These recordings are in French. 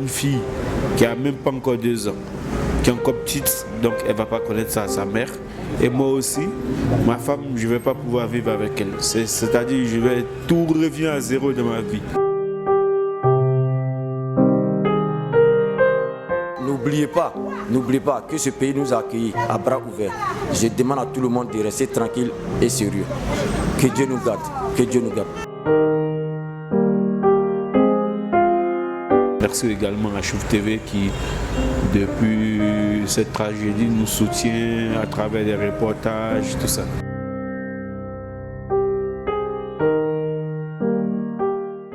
une fille qui a même pas encore 2 ans, qui est encore petite, donc elle va pas connaître sa mère. Et moi aussi, ma femme, je ne vais pas pouvoir vivre avec elle. C'est-à-dire, tout revient à zéro dans ma vie. N'oubliez pas que ce pays nous a accueillis à bras ouverts. Je demande à tout le monde de rester tranquille et sérieux. Que Dieu nous garde, que Dieu nous garde. Merci également à Chouf TV qui, depuis cette tragédie, nous soutient à travers des reportages, tout ça.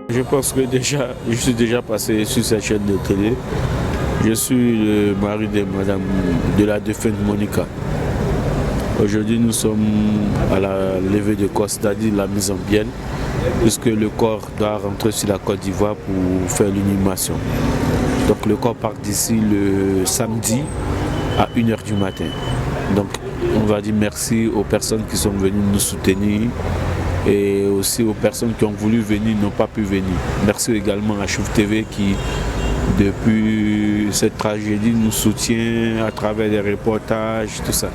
Je pense que je suis déjà passé sur cette chaîne de télé. Je suis le mari de la défunte Monica. Aujourd'hui, nous sommes à la levée de corps, c'est-à-dire la mise en bielle, puisque le corps doit rentrer sur la Côte d'Ivoire pour faire l'inhumation. Donc le corps part d'ici le samedi à 1h du matin. Donc on va dire merci aux personnes qui sont venues nous soutenir et aussi aux personnes qui ont voulu venir n'ont pas pu venir. Merci également à Chouf TV qui, depuis cette tragédie, nous soutient à travers des reportages, tout ça.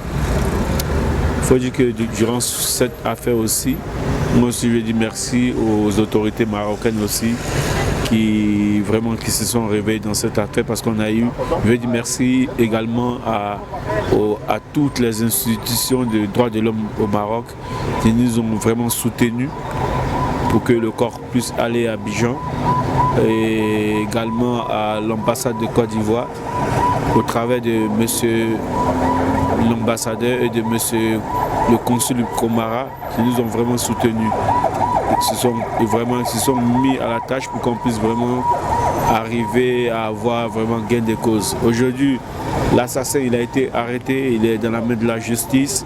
Il faut dire que durant cette affaire aussi, moi aussi je dis merci aux autorités marocaines aussi qui se sont réveillées dans cette affaire parce qu'on a eu, je veux dire merci également à toutes les institutions de droits de l'homme au Maroc qui nous ont vraiment soutenus pour que le corps puisse aller à Abidjan, et également à l'ambassade de Côte d'Ivoire au travers de monsieur l'ambassadeur et de monsieur le consul Komara qui nous ont vraiment soutenus. Ils se sont mis à la tâche pour qu'on puisse vraiment arriver à avoir vraiment gain de cause. Aujourd'hui, l'assassin il a été arrêté, il est dans la main de la justice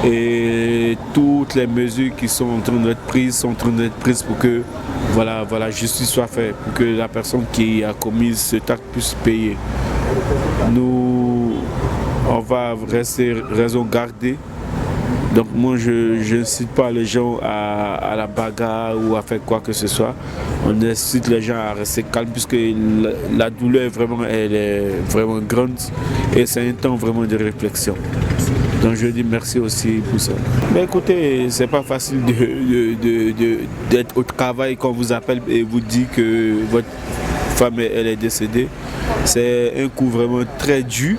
et toutes les mesures qui sont en train d'être prises pour que la justice soit faite, pour que la personne qui a commis cet acte puisse payer. Nous, on va rester raison gardée. Donc moi je n'incite pas les gens à la bagarre ou à faire quoi que ce soit. On incite les gens à rester calmes puisque la douleur elle est vraiment grande et c'est un temps vraiment de réflexion. Donc je dis merci aussi pour ça. Mais écoutez, c'est pas facile d'être au travail quand on vous appelle et vous dit que votre femme elle est décédée. C'est un coup vraiment très dur.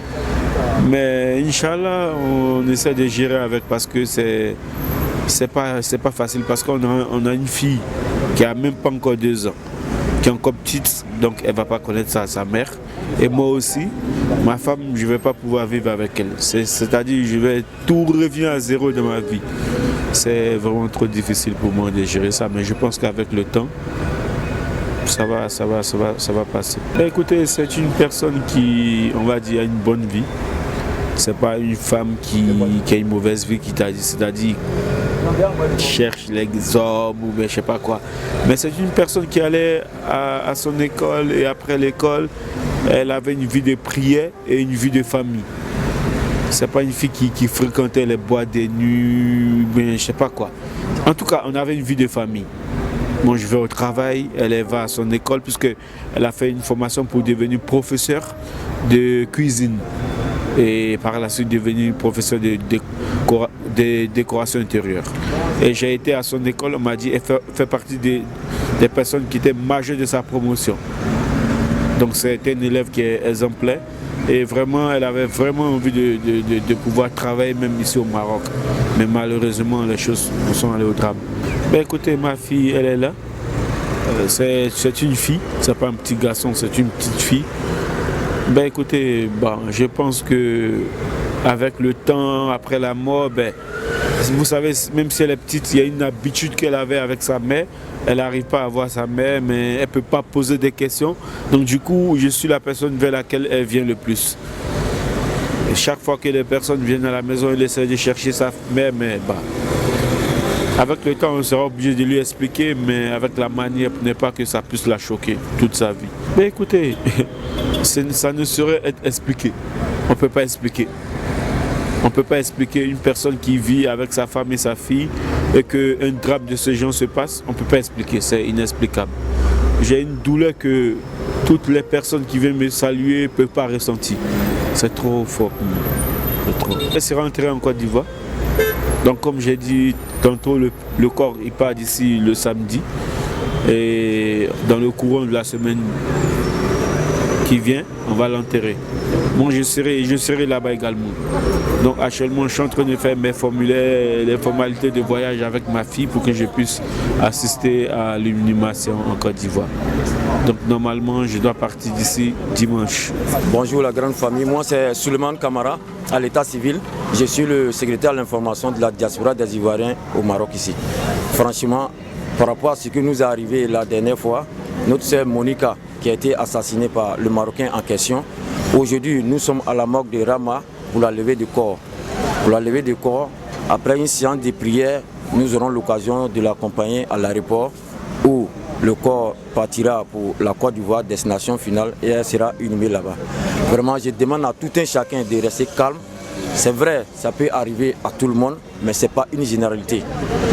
Mais Inch'Allah, on essaie de gérer avec parce que c'est pas facile parce qu'on a une fille qui a même pas encore 2 ans, qui est encore petite, donc elle va pas connaître sa mère. Et moi aussi, ma femme, je vais pas pouvoir vivre avec elle. C'est-à-dire, tout revient à zéro dans ma vie. C'est vraiment trop difficile pour moi de gérer ça, mais je pense qu'avec le temps, ça va passer. Mais écoutez, c'est une personne qui, on va dire, a une bonne vie. C'est pas une femme qui a une mauvaise vie qui t'a dit, c'est-à-dire qui cherche les hommes ou je sais pas quoi. Mais c'est une personne qui allait à son école et après l'école, elle avait une vie de prière et une vie de famille. C'est pas une fille qui fréquentait les boîtes de nuit, mais je sais pas quoi. En tout cas, on avait une vie de famille. Moi, je vais au travail, elle va à son école puisqu'elle a fait une formation pour devenir professeur de cuisine. Et par la suite devenir professeur de décoration intérieure. Et j'ai été à son école, on m'a dit qu'elle fait partie des personnes qui étaient majeures de sa promotion. Donc c'était une élève qui est exemplaire et vraiment elle avait vraiment envie de pouvoir travailler même ici au Maroc. Mais malheureusement les choses sont allées au drame. Ben écoutez, ma fille elle est là. C'est une fille, c'est pas un petit garçon, c'est une petite fille. Ben écoutez, je pense que avec le temps, après la mort, vous savez, même si elle est petite, il y a une habitude qu'elle avait avec sa mère. Elle n'arrive pas à voir sa mère, mais elle ne peut pas poser des questions. Donc du coup, je suis la personne vers laquelle elle vient le plus. Et chaque fois que les personnes viennent à la maison, elle essaie de chercher sa mère, mais avec le temps, on sera obligé de lui expliquer, mais avec la manière pour ne pas que ça puisse la choquer toute sa vie. Mais écoutez, ça ne saurait être expliqué. On ne peut pas expliquer. On ne peut pas expliquer une personne qui vit avec sa femme et sa fille et qu'un drame de ce genre se passe. On ne peut pas expliquer, c'est inexplicable. j'ai une douleur que toutes les personnes qui viennent me saluer ne peuvent pas ressentir. C'est trop fort pour moi. C'est trop. Elle sera enterrée en Côte d'Ivoire. Donc comme j'ai dit tantôt, le corps il part d'ici le samedi. Et dans le courant de la semaine qui vient, on va l'enterrer. Moi je serai là-bas également. Donc actuellement je suis en train de faire mes formulaires, les formalités de voyage avec ma fille pour que je puisse assister à l'inhumation en Côte d'Ivoire. Donc normalement je dois partir d'ici dimanche. Bonjour la grande famille, moi c'est Suleiman Kamara à l'état civil. Je suis le secrétaire à l'information de la diaspora des Ivoiriens au Maroc ici. Franchement, par rapport à ce que nous est arrivé la dernière fois, notre sœur Monica qui a été assassinée par le Marocain en question, aujourd'hui nous sommes à la morgue de Rama pour la levée du corps. Pour la levée du corps, après une séance de prière, nous aurons l'occasion de l'accompagner à l'aéroport où le corps partira pour la Côte d'Ivoire, destination finale, et elle sera inhumée là-bas. Vraiment, je demande à tout un chacun de rester calme. C'est vrai, ça peut arriver à tout le monde, mais ce n'est pas une généralité.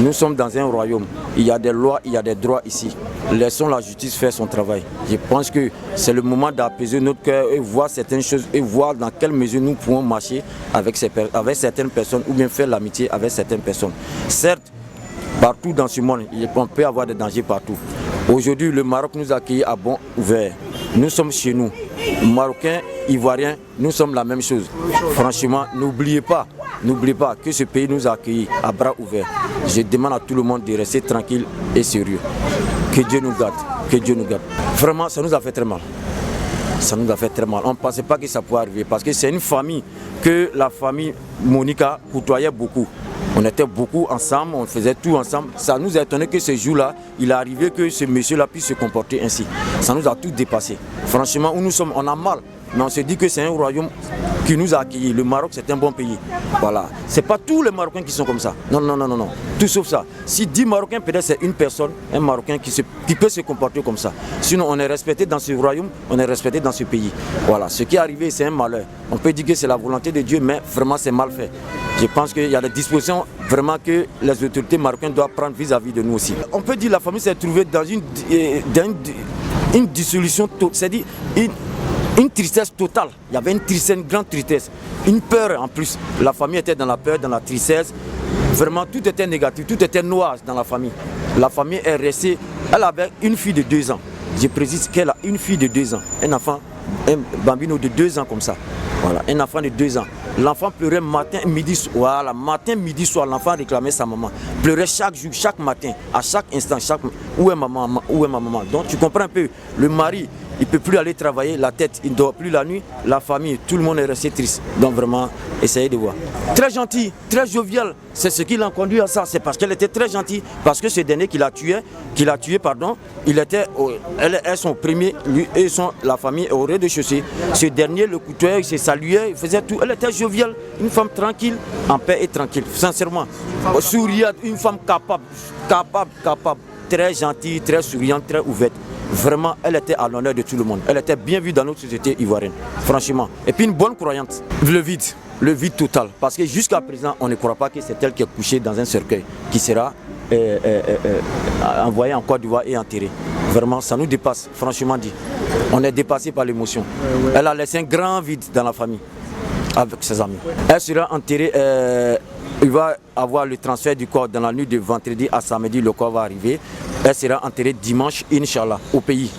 Nous sommes dans un royaume, il y a des lois, il y a des droits ici. Laissons la justice faire son travail. Je pense que c'est le moment d'apaiser notre cœur et voir certaines choses et voir dans quelle mesure nous pouvons marcher avec certaines personnes ou bien faire l'amitié avec certaines personnes. Certes, partout dans ce monde, on peut avoir des dangers partout. Aujourd'hui, le Maroc nous a accueillis à bon ouvert. Nous sommes chez nous. Marocains, Ivoiriens, nous sommes la même chose. Franchement, n'oubliez pas que ce pays nous a accueillis à bras ouverts. Je demande à tout le monde de rester tranquille et sérieux. Que Dieu nous garde, que Dieu nous garde. Vraiment, ça nous a fait très mal. Ça nous a fait très mal. On ne pensait pas que ça pouvait arriver parce que c'est une famille que la famille Monica côtoyait beaucoup. On était beaucoup ensemble, on faisait tout ensemble. Ça nous a étonné que ce jour-là, il est arrivé que ce monsieur-là puisse se comporter ainsi. Ça nous a tout dépassé. Franchement, où nous sommes, on a mal. Mais on se dit que c'est un royaume qui nous a accueillis. Le Maroc, c'est un bon pays. Voilà. Ce n'est pas tous les Marocains qui sont comme ça. Non, non, non, non, non. Tout sauf ça. Si 10 Marocains, peut-être c'est une personne, un Marocain qui peut se comporter comme ça. Sinon, on est respecté dans ce royaume, on est respecté dans ce pays. Voilà. Ce qui est arrivé, c'est un malheur. On peut dire que c'est la volonté de Dieu, mais vraiment, c'est mal fait. Je pense qu'il y a des dispositions vraiment que les autorités marocaines doivent prendre vis-à-vis de nous aussi. On peut dire que la famille s'est trouvée dans une dissolution, c'est-à-dire une tristesse totale. Il y avait une grande tristesse, une peur en plus. La famille était dans la peur, dans la tristesse. Vraiment, tout était négatif, tout était noir dans la famille. La famille est restée, elle avait une fille de 2 ans. Je précise qu'elle a une fille de 2 ans, un enfant, un bambino de 2 ans comme ça. Voilà, un enfant de 2 ans. L'enfant pleurait matin, midi, voilà, matin, midi, soir. L'enfant réclamait sa maman. Pleurait chaque jour, chaque matin, à chaque instant, où est ma maman, où est ma maman. Donc tu comprends un peu, le mari, il ne peut plus aller travailler, la tête, il ne dort plus la nuit, la famille, tout le monde est resté triste. Donc vraiment, essayez de voir. Très gentil, très jovial, c'est ce qui l'a conduit à ça. C'est parce qu'elle était très gentille, parce que ce dernier qui l'a tué, elle son premier, lui et la famille au rez-de-chaussée. Ce dernier, le couteau, il se saluait, il faisait tout. Elle était joviale, une femme tranquille, en paix et tranquille, sincèrement. Souriante, une femme capable, très gentille, très souriante, très ouverte. Vraiment, elle était à l'honneur de tout le monde. Elle était bien vue dans notre société ivoirienne, franchement. Et puis une bonne croyante. Le vide total. Parce que jusqu'à présent, on ne croit pas que c'est elle qui est couchée dans un cercueil qui sera envoyée en Côte d'Ivoire et enterrée. Vraiment, ça nous dépasse, franchement dit. On est dépassé par l'émotion. Elle a laissé un grand vide dans la famille avec ses amis. Elle sera enterrée. Il va avoir le transfert du corps dans la nuit de vendredi à samedi. Le corps va arriver. Elle sera enterrée dimanche, Inch'Allah, au pays.